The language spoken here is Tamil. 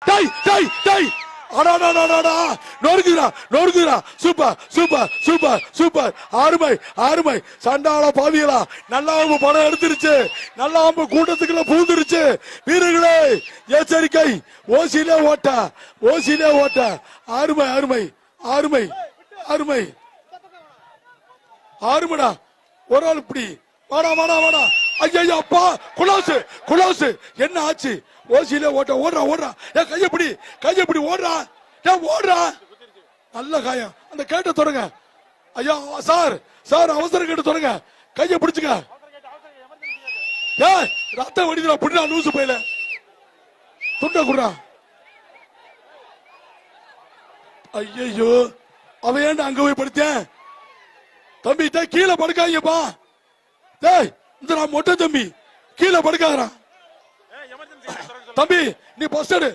டேய் டேய் டேய் நொறுக்குறா சூப்பர் சூப்பர் சூப்பர் சூப்பர் அருமை அருமை சண்டாள பாவிகளா நல்லாம்பு படம் எடுத்துருச்சு நல்லாம்பு கூட்டத்துக்குள்ள பூந்துருச்சு வீரர்களே எச்சரிக்கை ஓசிலே ஓட்ட அருமை அருமை அருமை அருமை அருமைடா ஒரு ஆள் இப்படி வாடா வாடா வாடா ஐயா அப்பா குலாசு என்ன ஆச்சு ஓசிலே ஓடுறா கையப்பிடி ஓடுறா நல்ல காயம் அந்த கேட்ட தொடங்க ஐயா சார் அவசரம் கேட்டு தொடங்க கைய பிடிச்சுக்க ரத்தம் வடிதுடா புடிடா லூசு போயில துண்ட குடுறா ஐயோ அவன் ஏன்டா அங்க போய் படுத்தேன் தம்பி கீழே படுக்காங்கப்பா டேய் இந்த நான் மொட்டை தம்பி கீழே படுக்காதடா தம்பி நீ பஸ்ட்